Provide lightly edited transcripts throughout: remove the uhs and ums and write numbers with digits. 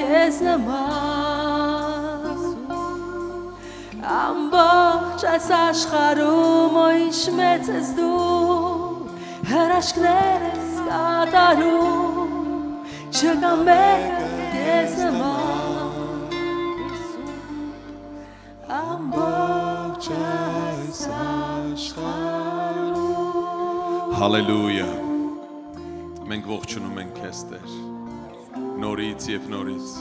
քեզ նման ամբողջ այս աշխարհում ու ինչ մեծ ես դու հրաշքներ ես կատարում չկա մեկը քեզ նման ամբողջ այս աշխարհում Հալելույա Մենք ողջունում ենք քեզ Տեր նորից եւ նորից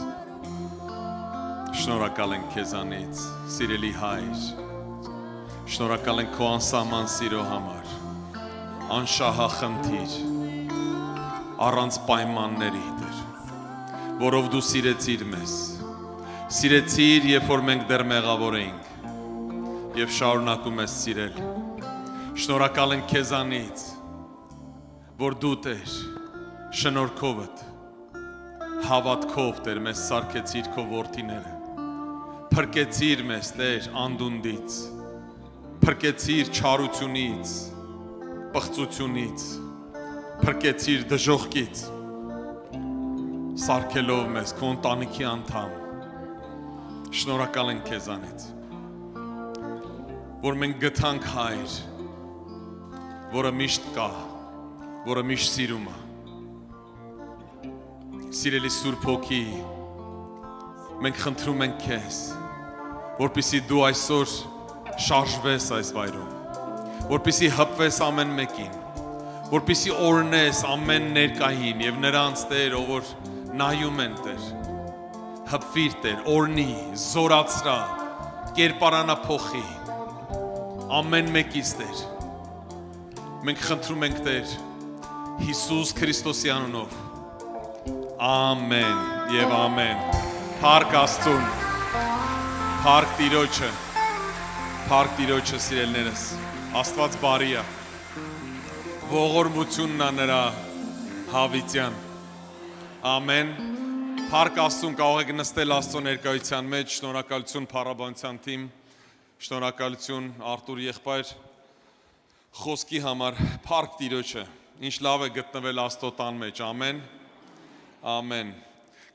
Շնորհակալ ենք քեզանից սիրելի Հայր Շնորհակալ ենք քո անսահման սիրո համար անշահախնդիր առանց պայմանների Տեր որով դու սիրեցիր մեզ սիրեցիր երբ որ մենք դեռ մեղավոր էինք եւ շարունակում ես սիրել Շնորհակալ ենք քեզանից որ դու Տեր շնորհքովդ հավատքով Տեր մեզ սարքեցիր քո որդիները փրկեցիր մեզ Տեր անդունդից փրկեցիր չարությունից պղծությունից փրկեցիր դժոխքից սարքելով մեզ քո ընտանիքի անդամ շնորհակալ ենք քեզանից որ մենք գտանք Հայր որը միշտ կա որը միշտ սիրում է Սիրելի Սուրբ Հոգի մենք խնդրում ենք քեզ որպեսզի դու այսօր շարժվես այս վայրում որպեսզի հպվես ամեն մեկին որպեսզի օրհնես ամեն ներկային եւ նրանց Տեր ով որ նայում են Տեր հպվիր Տեր օրհնի զորացրա կերպարանափոխի ամեն մեկից Տեր մենք խնդրում ենք Տեր Հիսուս Քրիստոսի անունով Ամեն եւ ամեն Փառք Աստծուն Փառք Տիրոջը սիրելիներս Աստված բարի է ողորմությունն է նրա հավիտյան Ամեն Փառք Աստծուն կարող եք նստել Աստծո ներկայության մեջ շնորհակալություն փառաբանության թիմ շնորհակալություն Արտուր եղբայր խոսքի համար Փառք Տիրոջը ինչ լավ է գտնվել Աստծո տան մեջ ամեն Ամեն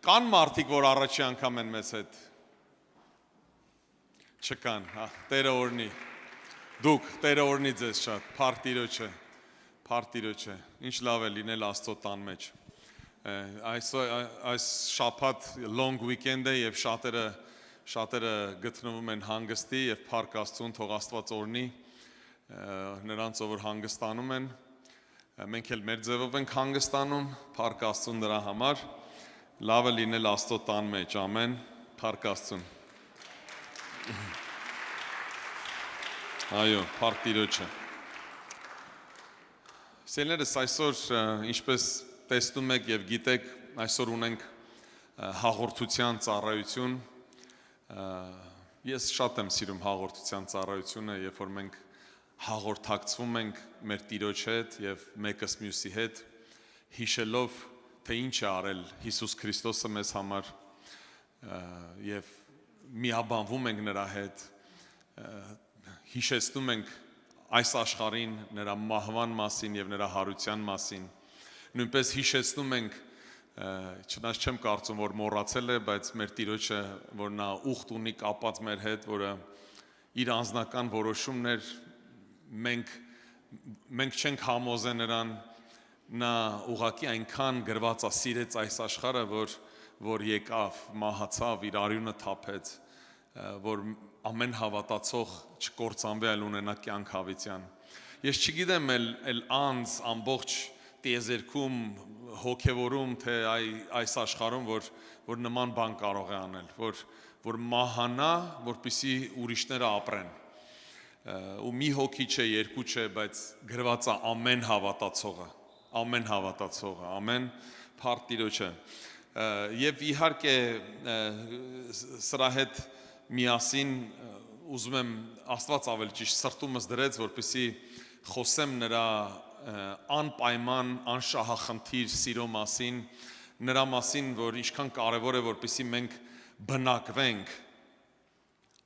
Կան մարդիկ որ առաջի անգամ են մեզ հետ Չկան Տերը օրհնի Դուք Տերը օրհնի ձեզ շատ Փառք Տիրոջը Ինչ լավ է լինել Աստծո տան մեջ Այս շաբաթ long weekend է եւ շատերը գտնվում են հանգստի եւ Փառք Աստծուն թող Աստված օրհնի նրանց ով որ հանգստանում են Մենք էլ մեր ձևով ենք հանգստանում, Փառք Աստծուն դրա համար, լավ է լինել Աստծո տան մեջ, ամեն, Փառք Աստծուն։ Այո, Փառք Տիրոջը։ Սիրելիներս այսօր ինչպես տեսնում եք եւ գիտեք, այսօր ունենք հաղորդության ծառայություն։ Ես շատ եմ սիրում հաղորդության ծառայությունը, երբ որ մենք հաղորդակցվում ենք մեր Տիրոջ հետ եւ մեկս մյուսի հետ հիշելով թե ինչ է արել Հիսուս Քրիստոսը մեզ համար եւ միաբանվում ենք նրա հետ հիշեցնում ենք այս աշխարհին նրա մահվան մասին եւ նրա հարության մասին նույնպես հիշեցնում ենք չնայած չեմ կարծում որ մոռացել է բայց մեր Տիրոջը որ նա ուխտ ունի կապած մեր հետ որը իր անձնական որոշումներ մենք չենք համոզե նրան նա ուղղակի այնքան գրված է սիրեց այս աշխարհը որ եկավ մահացավ իր արյունը թափեց որ ամեն հավատացող չկործանվի այլ ունենա կյանք հավիտյան ես չգիտեմ էլ անց ամբողջ տիեզերքում հոգևորում թե այս աշխարհում որ նման բան կարող է անել որ մահանա որպեսզի ուրիշները ապրեն ու մի հոգի չէ, երկու չէ, բայց գրված է ամեն հավատացողը, ամեն, Փառք Տիրոջը։ Եվ իհարկե սրա հետ միասին ուզում եմ Աստված ավելի ճիշտ սրտումս դրեց, որպեսզի խոսեմ նրա անպայման, անշահախնդիր սիրո մասին, նրա մասին, որ ինչքան կարևոր է, որպեսզի մենք բնակվենք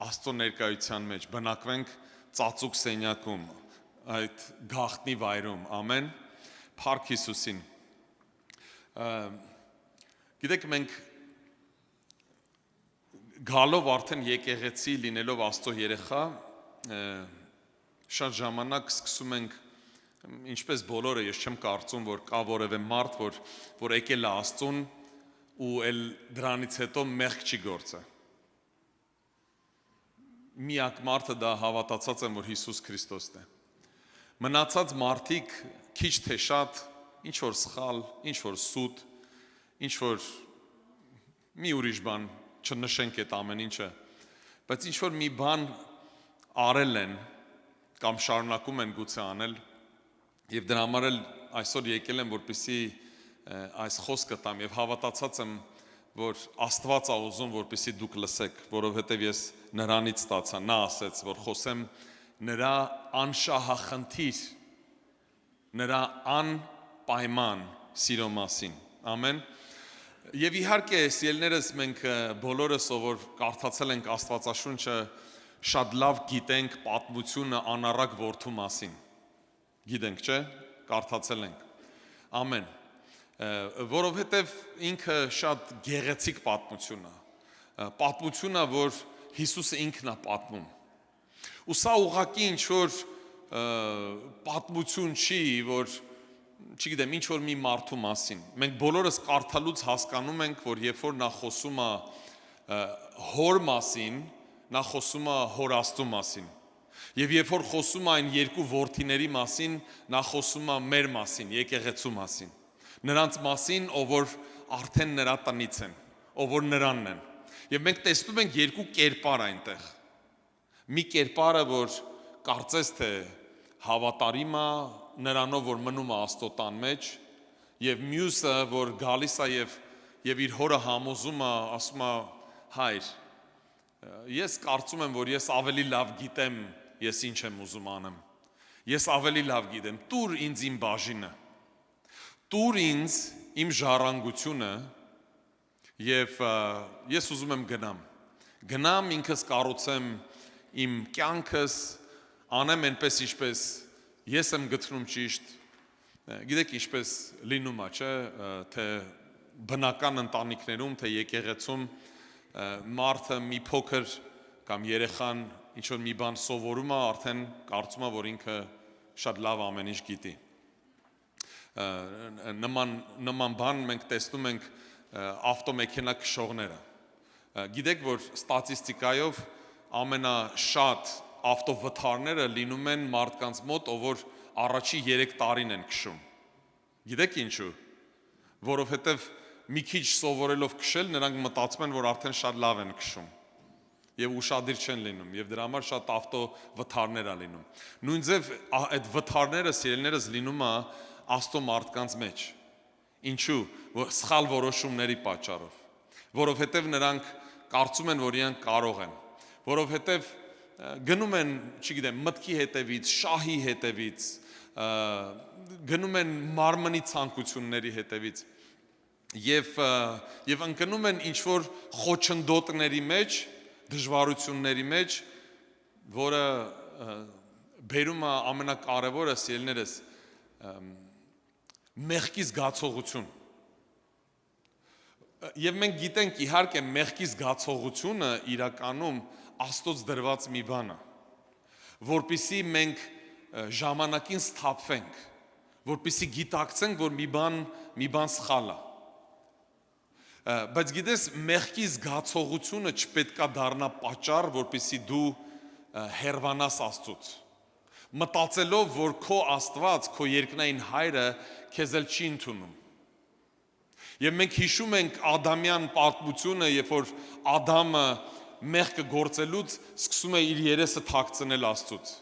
Աստծո ներկայության մեջ, բնակվենք ծածուկ սենյակում, այդ գաղտնի վայրում, ամեն, Փառք Հիսուսին։ Գիտեք մենք գալով արդեն եկեղեցի լինելով Աստծո երեխա, շատ ժամանակ սկսում ենք, ինչպես բոլորը, ես չեմ կարծում, որ կա որևէ մարդ, որ եկել է Աստծուն ու էլ դրանից հետո մեղք չի գործել։ Միակ մարդը դա հավատացած եմ, որ Հիսուս Քրիստոսն է։ Մնացած մարդիկ քիչ թե շատ, ինչ որ սխալ, ինչ որ սուտ, ինչ որ մի ուրիշ բան, չնշենք այդ ամեն ինչը, բայց ինչ որ մի բան արել են կամ շարունակում են գուցե անել, եւ դրա համար էլ այսօր եկել եմ, որպեսզի այս խոսքը տամ եւ հավատացած եմ, որ Աստված է ուզում, որպեսզի դուք լսեք, որովհետեւ ես նրանից ստացա, նա ասեց, որ խոսեմ նրա անշահախնդիր, նրա անպայման սիրո մասին։ Ամեն։ Եվ իհարկե, սիրելիներս, մենք բոլորս, ով կարդացել ենք Աստվածաշունչը, շատ լավ գիտենք պատմությունը անառակ որդու մասին։ Գիտենք, չէ՞, կարդացել ենք։ Ամեն։ Որովհետև ինքը շատ գեղեցիկ պատմություն է։ Պատմություն է, որ Հիսուսը ինքն է պատմում։ Ու սա ուղղակի ինչ որ պատմություն չի, որ չգիտեմ, ինչ որ մի մարդու մասին։ Մենք բոլորս կարդալուց հասկանում ենք, որ երբ որ նա խոսում է հոր մասին, նա խոսում է հոր Աստծու մասին։ Եվ երբ որ խոսում է այն երկու որդիների մասին, նա խոսում է մեր մասին, եկեղեցու մասին։ Նրանց մասին, ով որ արդեն նրա տնից են, ով որ նրանն են։ Եվ մենք տեսնում ենք երկու կերպար այնտեղ։ Մի կերպարը, որ կարծես թե հավատարիմ է, նրանով, որ մնում է Աստծո տան մեջ, եւ մյուսը, որ գալիս է եւ իր հորը համոզում է, ասում է. հայր, ես կարծում եմ, որ ես ավելի լավ գիտեմ, ես ինչ եմ ուզում անեմ։ Ես ավելի լավ գիտեմ, տուր ինձ իմ բաժինը, տուր ինձ իմ ժառանգությունը եւ ես ուզում եմ գնամ ինքս կառուցեմ իմ կյանքս, անեմ այնպես ինչպես ես եմ գտնում ճիշտ, գիտեք ինչպես լինում է, չէ, թե բնական ընտանիքներում, թե եկեղեցում մարդը մի փոքր կամ երեխան ինչ որ մի բան սովորում է, արդեն կարծում է, որ ինքը շատ լավ ամեն ինչ գիտի։ Նման բան մենք տեսնում ենք ավտոմեքենա քշողները։ Գիտեք, որ ստատիստիկայով ամենաշատ ավտովթարները լինում են մարդկանց մոտ, ով որ առաջի 3 տարին են քշում։ Գիտեք ինչու։ Որովհետև մի քիչ սովորելով քշել, նրանք մտածում են, որ արդեն շատ լավ են քշում։ Եվ ուշադիր չեն լինում, եւ դրա համար շատ ավտովթարներ է լինում։ Նույնձև այդ վթարները, սիրելիներս, լինում է Աստծո մարդկանց մեջ։ Ինչու։ Սխալ որոշումների պատճառով։ Որովհետև նրանք կարծում են, որ իրենք կարող են։ Որովհետև գնում են, չգիտեմ, մտքի հետևից, շահի հետևից, գնում են մարմնի ցանկությունների հետևից եւ ընկնում են ինչ որ խոչընդոտների մեջ, դժվարությունների մեջ, որը բերում է ամենակարևորը, սիրելիներս, մեղքի զգացողություն։ Եվ մենք գիտենք, իհարկե, մեղքի զգացողությունը իրականում Աստծոց դրված մի բան է, որպեսզի մենք ժամանակին սթափվենք, որպեսզի գիտակցենք, որ մի բան սխալ է։ Բայց գիտես, մեղքի զգացողությունը չպետքա դառնա պատճառ, որպեսզի դու հեռվանաս Աստծուց, մտածելով, որ քո Աստված, քո երկնային Հայրը քեզ էլ չի ընդունում։ Եվ մենք հիշում ենք Ադամյան պատմությունը, երբ որ Ադամը մեղքը գործելուց սկսում է իր երեսը թաքցնել Աստծուց։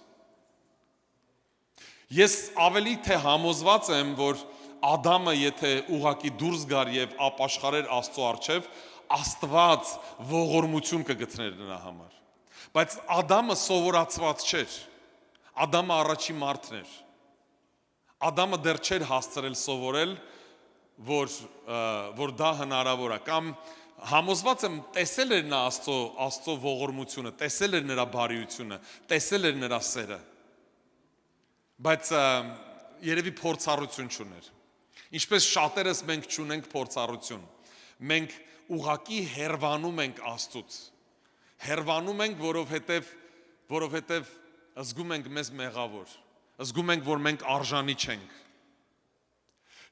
Ես ավելի թե համոզված եմ, որ Ադամը եթե ուղակի դուրս գար եւ ապաշխարեր Աստծո առջև, Աստված ողորմություն կգտներ նրա համար։ Բայց Ադամը սովորացված չէր։ Ադամը առաջի մարդն էր։ Ադամը դեռ չէր հասցրել սովորել, որ դա հնարավոր է, կամ համոզված եմ տեսել էր նա Աստծո ողորմությունը, տեսել էր նրա բարիությունը, տեսել էր նրա սերը, բայց երևի փորձառություն չուներ։ Ինչպես շատերս մենք չունենք փորձառություն, մենք ուղակի հեռվանում ենք Աստծուց, հերվանում ենք, որովհետև զգում ենք մեզ մեղավոր, զգում ենք, որ մենք արժանի չենք։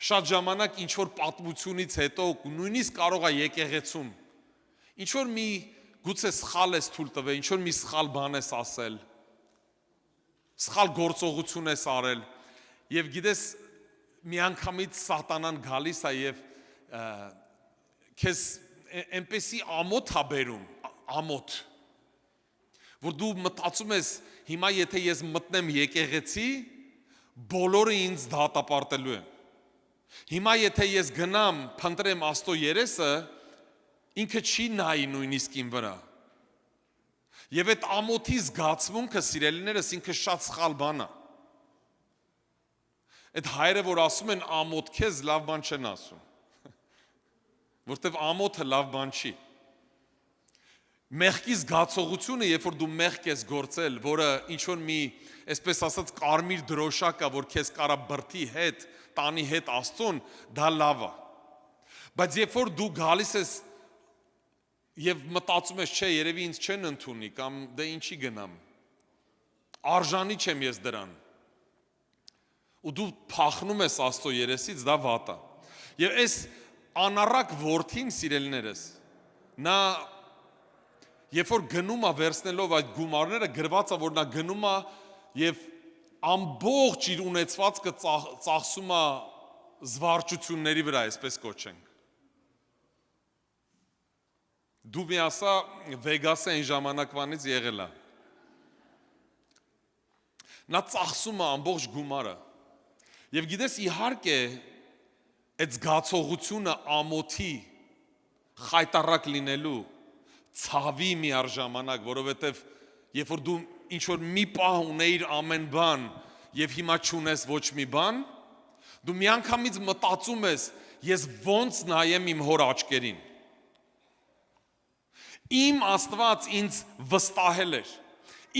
Շատ ժամանակ ինչ որ պատմությունից հետո նույնիսկ կարող է եկեղեցում ինչ որ մի գուցե սխալ ես թույլ տվել, ինչ որ մի սխալ բան ես ասել, սխալ գործողություն ես արել, եւ գիտես միանգամից սատանան գալիս է եւ քեզ այնպեսի ամոթ է բերում, ամոթ, որ դու մտածում ես հիմա եթե ես մտնեմ եկեղեցի, բոլորը ինձ դատապարտելու են։ Հիմա եթե ես գնամ, փնտրեմ Աստծո երեսը, ինքը չի նայի նույնիսկ իմ վրա։ Եվ այդ ամոթի զգացմունքը, սիրելիներս, ինքը շատ սխալ բան է։ Այդ հայերը, որ ասում են ամոթ քեզ, լավ բան չեն ասում։ Որտեվ ամոթը լավ բան չի։ Մեղքի զգացողությունը, երբ որ դու մեղք ես գործել, որը ինչ որ մի, այսպես ասած, կարմիր դրոշակ է, որ քեզ կարա բրդի հետ, տանի հետ Աստծուն, դա լավ է։ Բայց երբ որ դու գալիս ես եւ մտածում ես, չէ, երևի ինձ չեն ընդունի կամ դե ինչի գնամ։ Արժանի չեմ ես դրան։ Ու դու փախնում ես Աստծո երեսից, դա վատ է։ Եվ այս անառակ որդին, սիրելիներս, նա երբ որ գնում է վերցնելով այդ գումարները, գրված է, որ նա գնում է եւ ամբողջ իր ունեցվածքը ծախսում է զվարճությունների վրա, այսպես կոչենք։ Դու մի ասա Վեգասը այն ժամանակվանից եղել է։ Նա ծախսում է ամբողջ գումարը։ Եվ գիտես, իհարկե, այդ զգացողությունը ամոթի խայտառակ լինելու, ցավի միառժամանակ, որովհետև երբ որ դու ինչ որ մի պահ ունեիր ամեն բան եւ հիմա չունես ոչ մի բան, դու միանգամից մտածում ես, ես ոնց նայեմ իմ հոր աչքերին։ Իմ Աստված ինձ վստահել էր։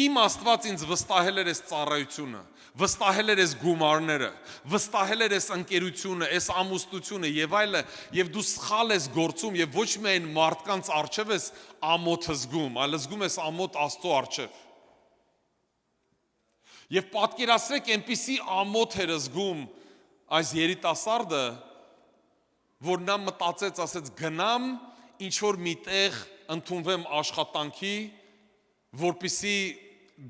Իմ Աստված ինձ վստահել էր այս ծառայությունը, վստահել էր այս գումարները, վստահել էր այս ընկերությունը, այս ամուսնությունը եւ այլը, եւ դու սխալ ես գործում եւ ոչ միայն մարդկանց առջև ես ամոթ զգում, այլ զգում ես ամոթ Աստծո առջև։ Եվ պատկերացրեք, այնպիսի ամոթ էր զգում այս երիտասարդը, որ նա մտածեց, ասեց գնամ ինչ որ միտեղ ընդունվեմ աշխատանքի, որպեսզի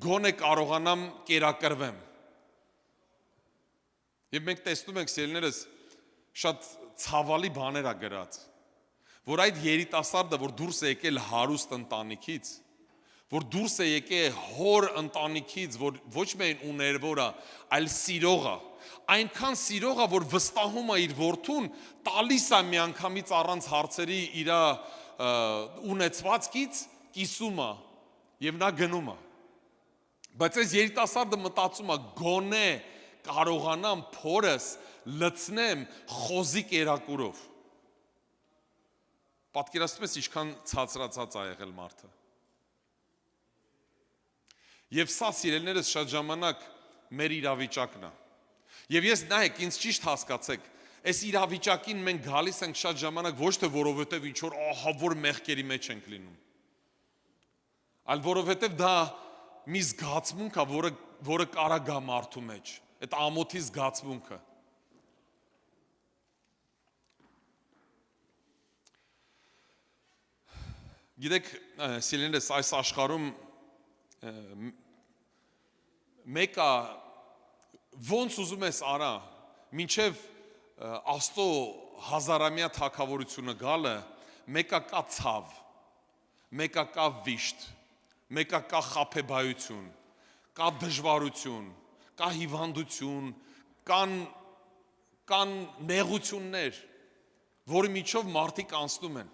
գոնե կարողանամ կերակրվեմ։ Եվ մենք տեսնում ենք, սիրելիներս, շատ ցավալի բաներ ա գրած, որ այդ երիտասարդը, որ դուրս է եկել հարուստ ընտանիքից, որ դուրս է եկել հոր ընտանիքից, որ ոչ միայն ուներվոր է, այլ սիրող է, այնքան սիրող է, որ վստահում է իր որդուն, տալիս է միանգամից առանց հարցերի իր ունեցվածքից, կիսում է եւ նա գնում է։ Բայց այս երիտասարդը մտածում է, գոնե կարողանամ փորս լցնեմ խոզի կերակուրով։ Պատկերացնում ես ինչքան ցածրացած ա եղել մարդը։ Եվ սա, սիրելիներս, շատ ժամանակ մեր իրավիճակն է։ Եվ ես նայեք, ինձ ճիշտ հասկացեք, այս իրավիճակին մենք գալիս ենք շատ ժամանակ ոչ թե որովհետև ինչ որ ահավոր մեղքերի մեջ ենք լինում, այլ որովհետև դա մի զգացմունք է, որը կարա գա մարդու մեջ, այդ ամոթի զգացմունքը։ Գիտեք, սիրելիներս, այս աշխարհում մեկը ոնց ուզում ես արա, մինչև Աստծո հազարամյա թագավորությունը գալը, մեկը կա ցավ, մեկը կա վիշտ, մեկը կա խաբեբայություն, կա դժվարություն, կա հիվանդություն, կան նեղություններ, որի միջով մարդիկ անցնում են։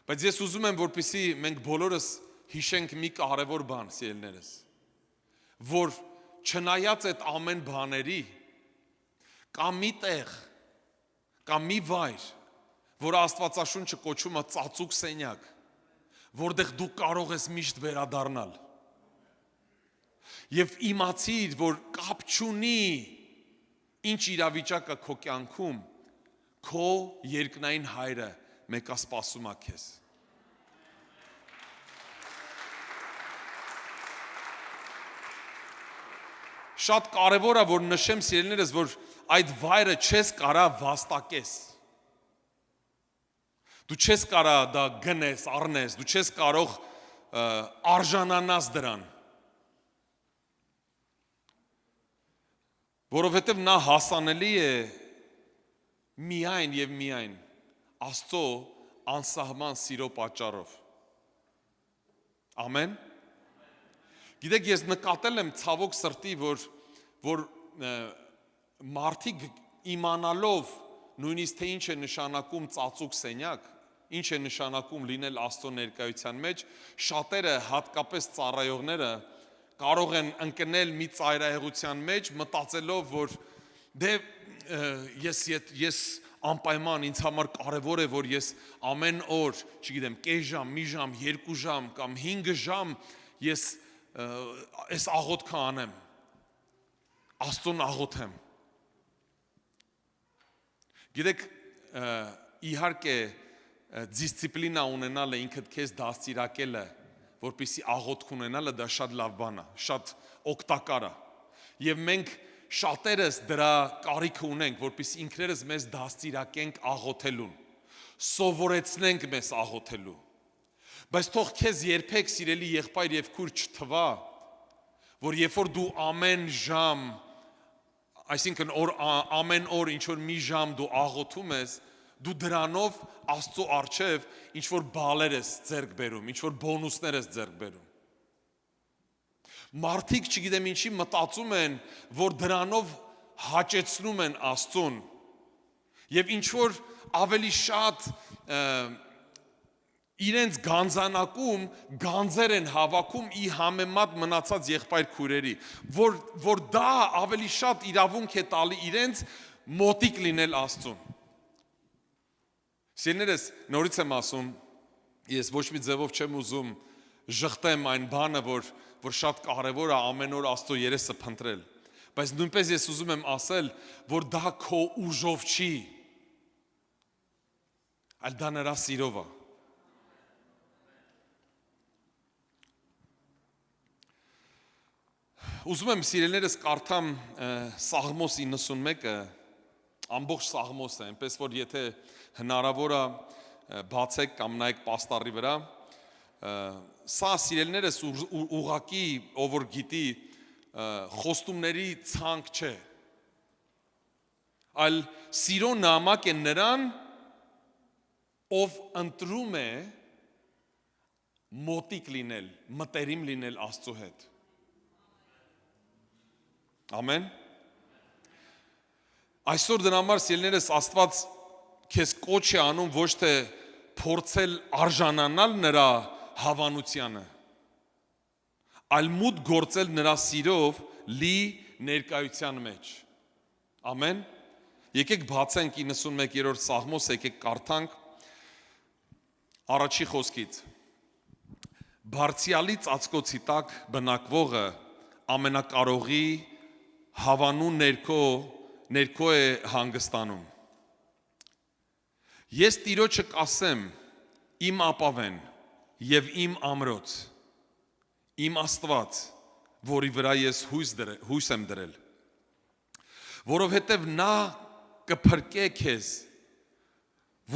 Բայց ես ուզում եմ, որպեսզի մենք բոլորս հիշենք մի կարևոր բան, սիրելիներս, որ չնայած այդ ամեն բաների, կա մի տեղ, կա մի վայր, որ Աստվածաշունչը կոչում է ծածուկ սենյակ, որտեղ դու կարող ես միշտ վերադառնալ։ Եվ իմացիր, որ կապ չունի ինչ իրավիճակը քո կյանքում, քո երկնային հայրը մեկը սպասում է քեզ։ Շատ կարևոր է, որ նշեմ սիրելիներս, որ այդ վայրը չես կարա վաստակես։ Դու չես կարա դա գնես, առնես, դու չես կարող արժանանաս դրան։ Որովհետև նա հասանելի է միայն եւ միայն Աստծո անսահման սիրո պատճառով։ Ամեն։ Գիտեք, ես նկատել եմ ցավոք սրտի, որ մարդիկ իմանալով նույնիսկ թե ինչ է նշանակում ծածուկ սենյակ, ինչ է նշանակում լինել Աստծո ներկայության մեջ, շատերը, հատկապես ծառայողները, կարող են ընկնել մի ծայրահեղության մեջ, մտածելով, որ դե ես անպայման ինձ համար կարևոր է, որ ես ամեն օր, չգիտեմ, կես ժամ, մի ժամ, 2 ժամ կամ 5 ժամ ես այս աղոթքը անեմ, Աստծուն աղոթեմ։ Գիտեք, իհարկե դիսցիպլինա ունենալը, ինքդ քեզ դաստիարակելը, որպեսզի աղոթք ունենալը, դա շատ լավ բան է, շատ օգտակար է։ Եվ մենք շատերս դրա կարիքը ունենք, որպեսզի ինքներս մեզ դաստիարակենք աղոթելուն, սովորեցնենք մեզ աղոթելու։ Բայց թող քեզ երբեք սիրելի եղբայր եւ քույր չթվա, որ երբ որ դու ամեն ժամ, այսինքն ամեն օր ինչ որ մի ժամ դու աղոթում ես, դու դրանով Աստծո առջև ինչ որ բալեր ես ձեռք բերում, ինչ որ բոնուսներ ես ձեռք բերում։ Մարդիկ, չգիտեմ ինչի, մտածում են, որ դրանով հաճեցնում են Աստծուն եւ ինչ որ ավելի շատ իրենց գանձանակում գանձեր են հավաքում ի համեմատ մնացած եղբայր քույրերի, որ դա ավելի շատ իրավունք է տալի իրենց մոտիկ լինել Աստծուն։ Սիրելիներս, նորից եմ ասում, ես ոչ մի ձևով չեմ ուզում ժխտեմ այն բանը, որ շատ կարևոր է ամեն օր Աստծո երեսը փնտրել, բայց նույնպես ես ուզում եմ ասել, որ դա քո ուժով չի, այլ դա նրա սիրով է։ Ուզում եմ սիրելիներս կարդամ Սաղմոս 91-ը, ամբողջ Սաղմոսը, այնպես որ եթե հնարավոր է բացեք կամ նայեք պաստառի վրա, սա սիրելիներս ուղղակի ով որ գիտի խոստումների ցանկ չէ, այլ սիրո նամակ է նրան, ով ընտրում է մոտիկ լինել, մտերիմ լինել Աստծո հետ։ Ամեն։ Այսօր դրա համար սիրելիներս Աստված քեզ կոչ է անում ոչ թե փորձել արժանանալ նրա հավանությանը, այլ մուտք գործել նրա սիրով լի ներկայության մեջ։ Ամեն։ Եկեք բացենք 91-րդ Սաղմոս, եկեք կարդանք առաջի խոսքից։ Բարձյալի ծածկոցի տակ բնակվողը ամենակարողի հավանուն ներքո է հանգստանում։ Ես Տիրոջը կասեմ, իմ ապավեն եւ իմ ամրոց, իմ Աստված, որի վրա ես հույս եմ դրել, որովհետև նա կփրկե քեզ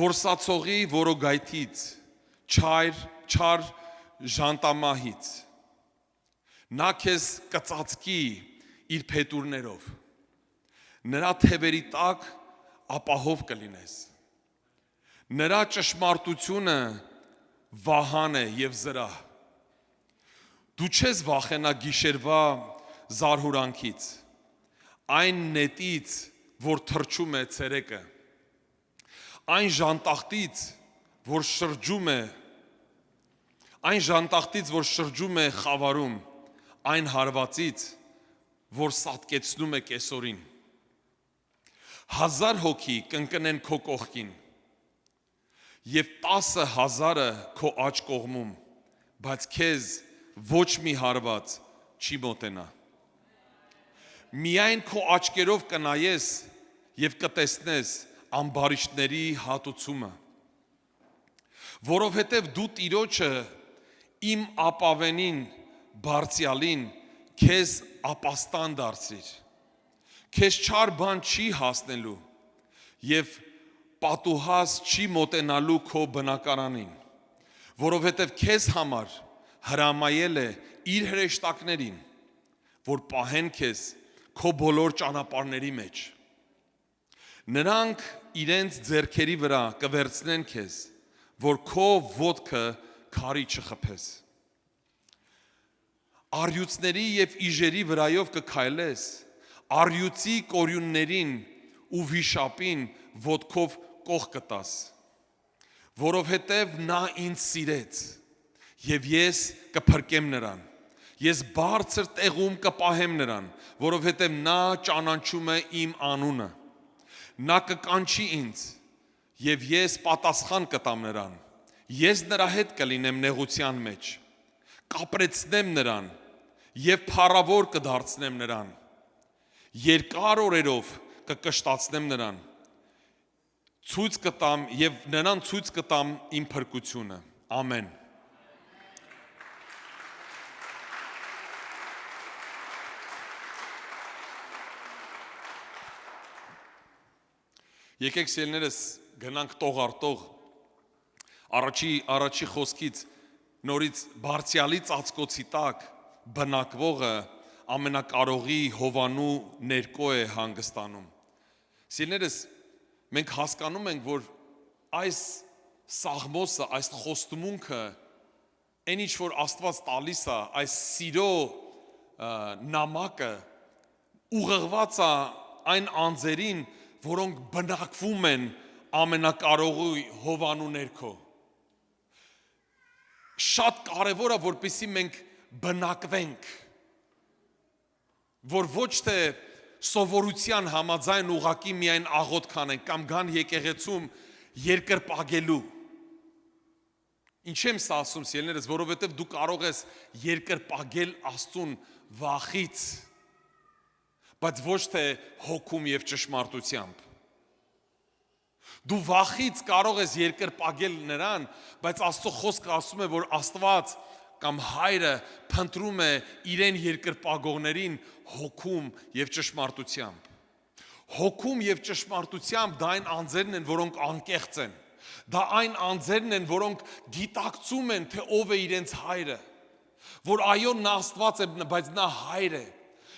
որսացողի որոգայթից, չար ժանտամահից, նա քեզ կծածկի իր փետուրներով, նրա թևերի տակ ապահով կլինես, նրա ճշմարտությունը վահան է եւ զրահ, դու չես վախենա գիշերվա զարհուրանքից, այն նետից, որ թրջում է ցերեկը, այն ժանտախտից, որ շրջում է խավարում, այն հարվածից, որ սատկեցնում է կեսորին, 1000 հոգի կընկնեն քո կողքին եւ 10,000-ը քո աջ կողմում, բայց քեզ ոչ մի հարված չի մոտենա։ Միայն քո աչքերով կնայես եւ կտեսնես ամբարիշտների հատուցումը, որովհետև դու Տիրոջը իմ ապավենին բարձյալին քեզ ապաստան դարձրիր։ Քեզ չար բան չի հասնելու եւ պատուհաս չի մոտենալու քո բնակարանին, որովհետեւ քեզ համար հրամայել է իր հրեշտակներին, որ պահեն քեզ քո բոլոր ճանապարհների մեջ։ Նրանք իրենց ձեռքերի վրա կվերցնեն քեզ, որ քո ոտքը քարի չխփես։ Առյուծների եւ իժերի վրայով կքայլես, առյուծի կորյուններին ու վիշապին ոտքով կող կտաս, որովհետև նա ինձ սիրեց, եւ ես կփրկեմ նրան, ես բարձր տեղում կպահեմ նրան, որովհետև նա ճանաչում է իմ անունը, նա կկանչի ինձ, եւ ես պատասխան կտամ նրան, ես նրա հետ կլինեմ նեղության մեջ, կապրեցնեմ նրան, եւ փառավոր կդարձնեմ նրան, երկար օրերով կկշտացնեմ նրան, ցույց կտամ եւ նրան ցույց կտամ իմ փրկությունը։ Ամեն։ Եկեք սիրելիներս գնանք տող առ տող առաջի խոսքից նորից բարձյալի ծածկոցի տակ բնակվողը ամենակարողի Հովանու ներկո է հանգստանում։ Սիրելիներս, մենք հասկանում ենք, որ այս սաղմոսը, այս խոստումունքը, այն ինչ որ Աստված տալիս է, այս սիրո նամակը ուղղված է այն անձերին, որոնք բնակվում են ամենակարողի Հովանու ներքո։ Շատ կարևոր է, որպեսզի մենք բնակվենք, որ ոչ թե սովորության համաձայն ուղակի միայն աղոթք անենք կամ գան եկեղեցում երկրպագելու։ Ինչ եմ սա ասում, սիրելիներս, որովհետև դու կարող ես երկրպագել Աստծուն վախից, բայց ոչ թե հոգում եւ ճշմարտությամբ։ Դու վախից կարող ես երկրպագել նրան, բայց Աստծո խոսքը ասում է, որ Աստված կամ Հայրը փնտրում է իրեն երկրպագողներին հոգում եւ ճշմարտությամբ։ Հոգում եւ ճշմարտությամբ դա այն անձերն են, որոնք անկեղծ են։ Դա այն անձերն են, որոնք գիտակցում են, թե ով է իրենց Հայրը, որ այո, նա Աստված է, բայց նա Հայր է։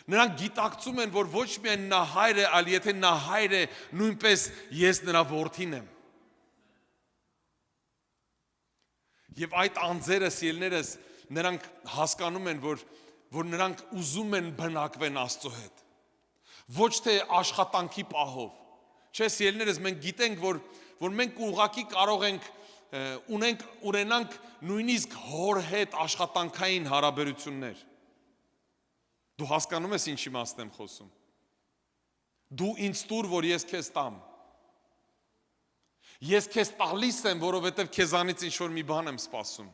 Նրանք գիտակցում են, որ ոչ միայն նա Հայր է, այլ եթե նա Հայր է, նույնպես ես նրա որդին եմ։ Եվ այդ անձերը, սիրելիներս, նրանք հասկանում են, որ նրանք ուզում են բնակվեն Աստծո հետ։ Ոչ թե աշխատանքի պահով։ Չէ, սիրելիներս, մենք գիտենք, որ մենք ուղղակի կարող ենք ունենանք նույնիսկ հոր հետ աշխատանքային հարաբերություններ։ Դու հասկանում ես ինչ իմաստ եմ խոսում։ Դու ինձ տուր, որ ես քեզ տամ։ Ես քեզ տալիս եմ, որովհետև քեզանից ինչ-որ մի բան եմ սպասում։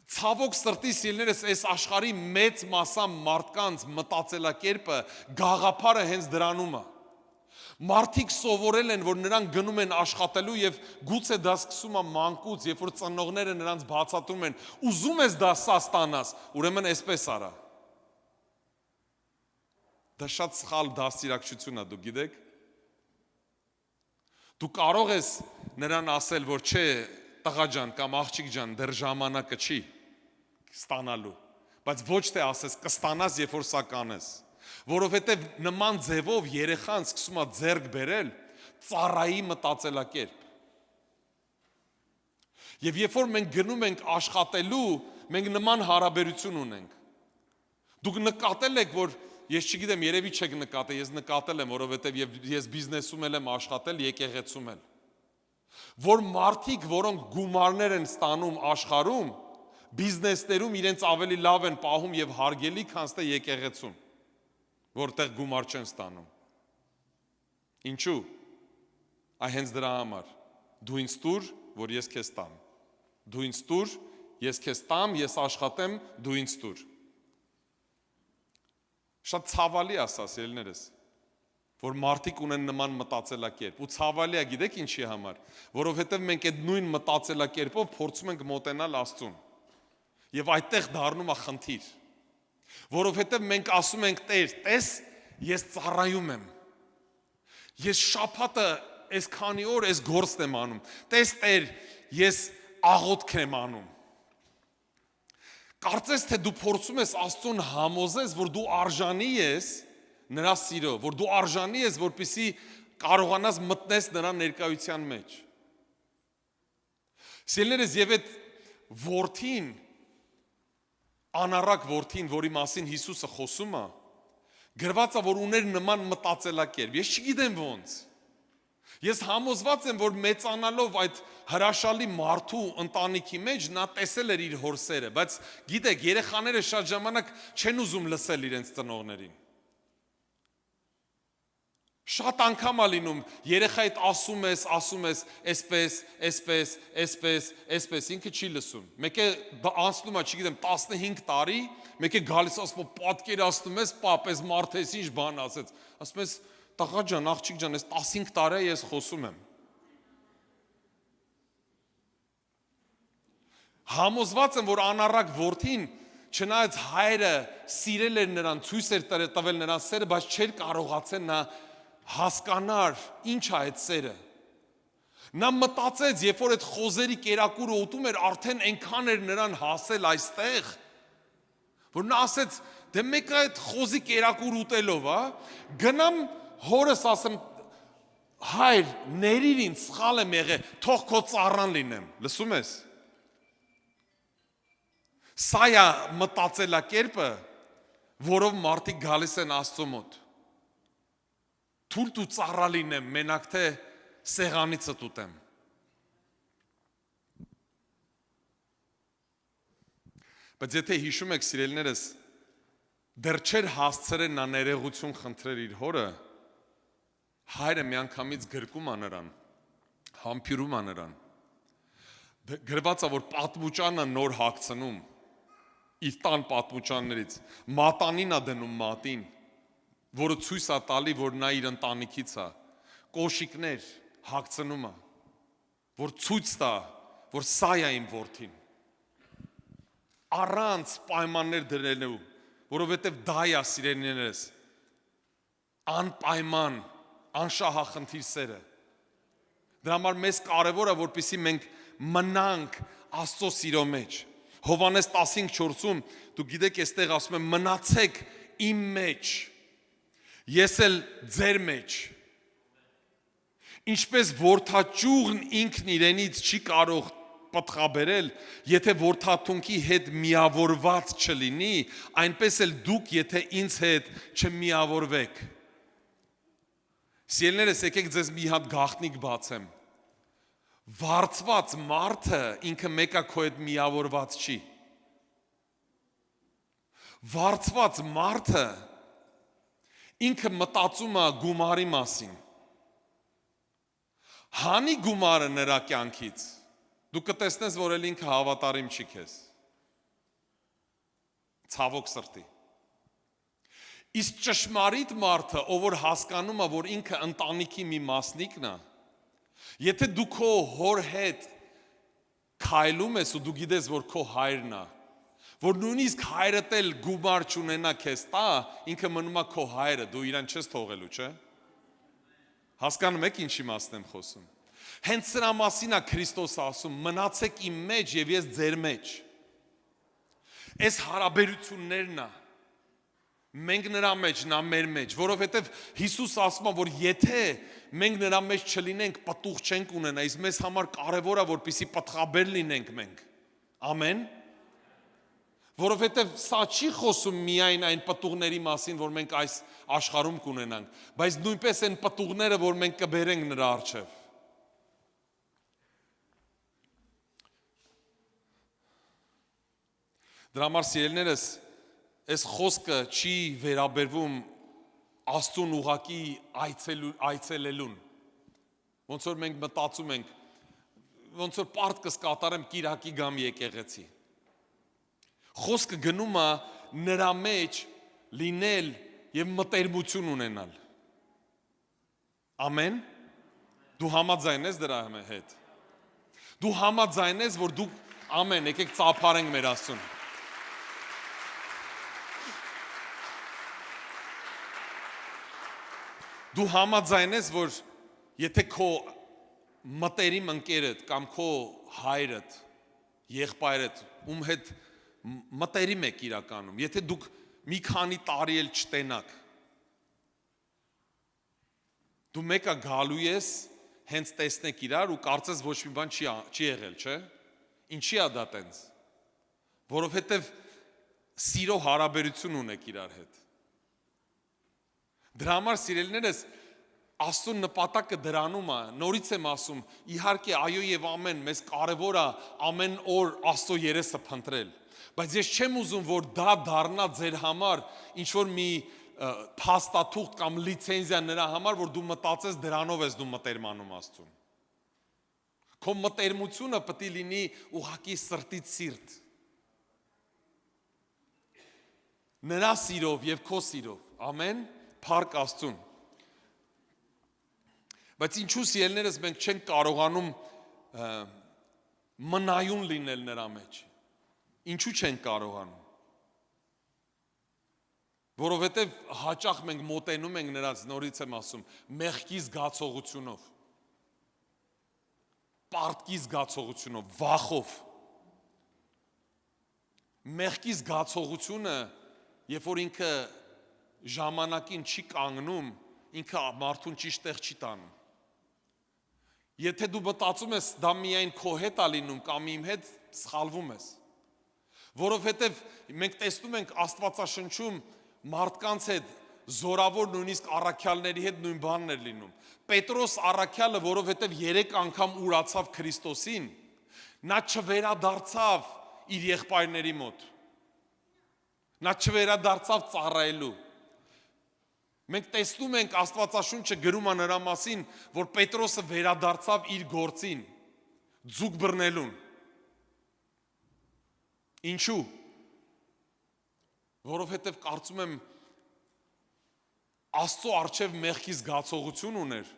Ցավոք սրտի, սիրելիներս, այս աշխարհի մեծ մասա մարդկանց մտածելակերպը գաղափարը հենց դրանում է։ Մարդիկ սովորել են, որ նրանք գնում են աշխատելու եւ գուցե դա սկսում է մանկուց, երբ որ ծնողները նրանց բացատրում են, ուզում ես դա սա ստանաս, ուրեմն այսպես արա։ Դա շատ սխալ դաստիարակություն է, դու գիտեք։ Դու կարող ես նրան ասել, որ չէ, տղա ջան կամ աղջիկ ջան, դեռ ժամանակը չի ստանալու, բայց ոչ թե ասես կստանաս, երբ որ սա կանես, որովհետև նման ձևով երեխան սկսում է ձեռք բերել ծառայի մտածելակերպ։ Եվ երբ որ մենք գնում ենք աշխատելու, մենք նման հարաբերություն ունենք։ Դուք նկատել եք, որ ես չգիտեմ, երևի չեք նկատել, ես նկատել եմ, որովհետև ես բիզնեսում եմ աշխատել, եկեղեցում եմ։ Որ մարդիկ, որոնք գումարներ են ստանում աշխարհում, բիզնեսներում իրենց ավելի լավ են պահում եւ հարգելի, քան թե եկեղեցում, որտեղ գումար չեն ստանում։ Ինչու՞։ Այ հենց դրա համար։ Դու ինձ տուր, որ ես քեզ տամ։ Դու ինձ տուր, ես քեզ տամ, ես աշխատեմ, դու ինձ տուր։ Շատ ցավալի է սա, սիրելիներս, որ մարդիկ ունեն նման մտածելակերպ, ու ցավալի է, գիտեք ինչի համար, որովհետև մենք այդ նույն մտածելակերպով փորձում ենք մոտենալ Աստծուն, եւ այդտեղ դառնում է խնդիր, Որովհետև մենք ասում ենք Տեր, տես, ես ծառայում եմ։ Ես շաբաթը այսքանի օր այս գործն եմ անում։ Տես Տեր, ես աղոթք եմ անում։ Կարծես թե դու փորձում ես Աստծուն համոզես, որ դու արժանի ես նրա սիրո, որ դու արժանի ես, որպեսզի կարողանաս մտնես նրա ներկայության մեջ։ Սիրելիներս, եւ այդ որդին, անառակ որդին, որի մասին Հիսուսը խոսում է, գրված է, որ ուներ նման մտածելակերպ։ Ես չգիտեմ ոնց։ Ես համոզված եմ, որ մեծանալով այդ հրաշալի մարդու ընտանիքի մեջ նա տեսել էր իր հորսերը, բայց գիտեք, երեխաները շատ ժամանակ չեն ուզում լսել իրենց ծնողներին։ Շատ անգամ է լինում, երեխայդ ասում ես, այսպես, ինքը չի լսում։ Մեկը անցնում է, չգիտեմ, 15 տարի, մեկը գալիս ասում, պատկերացնում ես, պապ, այս մարդը էս ինչ բան ասեց։ Ասում ես, տղա ջան, աղջիկ ջան, այս 15 տարի ես խոսում եմ։ Համոզված եմ, որ անառակ որդին, չնայած հայրը սիրել էր նրան, ցույց էր տվել նրան սերը, բայց չէր կարողացել նա հասկանար ինչ է այդ սերը։ Նա մտածեց, երբ որ այդ խոզերի կերակուրը ուտում էր, արդեն այնքան էր նրան հասել այստեղ, որ նա ասեց, դե մեկը այդ խոզի կերակուր ուտելով, գնամ հորս ասեմ, հայր, ներիր ինձ, սխալ եմ եղել, թող քո ծառան լինեմ, լսում ես։ Սա է մտածելակերպը, որով մարդիկ գալիս են Աստծո մոտ։ Թույլ դու ծառա լինեմ, մենակ թե սեղանիցը ուտեմ։ Բայց եթե հիշում եք, սիրելիներս, դեռ չէր հասցրել նա ներողություն խնդրել իր հորը, հայրը միանգամից գրկում է նրան, համբյուրում է նրան։ Գրված է, որ պատմուճանը նոր հագցնում, իր տան պատմուճաններից, մատանին է դնում մատին, որը ցույց է տալի, որ նա իր ընտանիքից է, կոշիկներ հագցնում է, որ ցույց տա, որ սա է իմ որդին, առանց պայմաններ դրելու, որովհետև դա է սիրելիներս, անպայման, անշահախնդիր սերը։ Դրա համար մեզ կարևոր է, որպեսզի մենք մնանք Աստծո սիրո մեջ։ Հովհաննես 15:4-ում դու գիտեք, այստեղ ասում է մնացեք իմ մեջ, ես էլ ձեր մեջ։ Ինչպես որդաճյուղն ինքն իրենից չի կարող պտղաբերել, եթե որդաթունքի հետ միավորված չլինի, այնպես էլ դուք, եթե ինձ հետ չմիավորվեք։ Սիրելիներս, եկեք ձեզ մի հատ գաղտնիք բացեմ։ Վարձված մարդը ինքը մեկա քո հետ միավորված չի։ Վարձված մարդը ինքը մտածում է գումարի մասին։ Հանի գումարը նրա կյանքից, դու կտեսնես, որ էլ ինքը հավատարիմ չի քեզ։ Ցավոք սրտի։ Իսկ ճշմարիտ մարդը, ով որ հասկանում է, որ ինքը ընտանիքի մի մասնիկն է, եթե դու քո հոր հետ քայլում ես ու դու գիտես, որ քո հայրն է, որ նույնիսկ հայրդ էլ գումար չունենա քեզ տա, ինքը մնում է քո հայրը, դու իրան չես թողելու, չէ՞։ Հասկանում եք ինչի մասն եմ խոսում։ Հենց սրա մասին է Քրիստոսը ասում, մնացեք իմ մեջ եւ ես ձեր մեջ։ Այս հարաբերություններն է։ Մենք նրա մեջ, նա մեր մեջ, որովհետև Հիսուս ասում է, որ եթե մենք նրա մեջ չլինենք, պտուղ չենք ունենա, իսկ մեզ համար կարևոր է, որպեսզի պտղաբեր լինենք մենք։ Ամեն։ Որովհետև սա չի խոսում միայն այն պտուղների մասին, որ մենք այս աշխարհում կունենանք, բայց նույնպես այն պտուղները, որ մենք կբերենք նրա առջև։ Դրա համար սիրելիներս, այս խոսքը չի վերաբերվում Աստծուն ուղակի այցելելուն։ Ոնց որ մենք մտածում ենք, ոնց որ պարտքս կատարեմ կիրակի գամ եկեղեցի։ Խոսքը գնում է նրա մեջ լինել եւ մտերմություն ունենալ։ Ամեն։ Դու համաձայն ես դրա հետ։ Դու համաձայն ես, որ դու ամեն, եկեք ծափարենք մեր Աստծուն։ Դու համաձայնես, որ եթե քո մտերիմ ընկերդ կամ քո հայրդ, եղբայրդ, ում հետ մտերիմ եք իրականում, եթե դուք մի քանի տարի էլ չտենաք, դու մեկը գալու ես, հենց տեսնեք իրար ու կարծես ոչ մի բան չի եղել, չէ՞։ Ինչի է դա տենց։ Որովհետև սիրո հարաբերություն ունեք իրար հետ։ Դրա համար սիրելիներս Աստծո նպատակը դրանում է, նորից եմ ասում, իհարկե այո եւ ամեն, մեզ կարևոր է ամեն օր Աստծո երեսը փնտրել, բայց ես չեմ ուզում, որ դա դառնա ձեր համար ինչ որ մի փաստաթուղթ կամ լիցենզիա նրա համար, որ դու մտածես դրանով ես դու մտերմանում Աստծուն։ Քո մտերմությունը պետք է լինի ուղղակի սրտից սիրտ։ Նրա սիրով եւ քո սիրով, ամեն, փառք Աստծուն։ Բայց ինչու սիրելիներս մենք չենք կարողանում մնայուն լինել նրա մեջ։ Ինչու չենք կարողանում։ Որովհետև հաճախ մենք մոտենում ենք նրանց, նորից եմ ասում, մեղքի զգացողությունով, պարտքի զգացողությունով, վախով։ Մեղքի զգացողությունը, երբ որ ինքը ժամանակին չի կանգնում, ինքը մարդուն ճիշտ տեղ չի տանում։ Եթե դու մտածում ես դա միայն քո հետ է լինում կամ իմ հետ, սխալվում ես։ Որովհետև մենք տեսնում ենք Աստվածաշնչում մարդկանց հետ զորավոր նույնիսկ առաքյալների հետ նույն բանն էր լինում։ Պետրոս առաքյալը, որովհետև 3 անգամ ուրացավ Քրիստոսին, նա չվերադարձավ իր եղբայրների մոտ։ Նա չվերադարձավ ծառայելու։ Մենք տեսնում ենք Աստվածաշունչը գրում է նրա մասին, որ Պետրոսը վերադարձավ իր գործին, ձուկ բռնելուն։ Ինչու՞։ Որովհետև կարծում եմ Աստծո առջև մեղքի զգացողություն ուներ,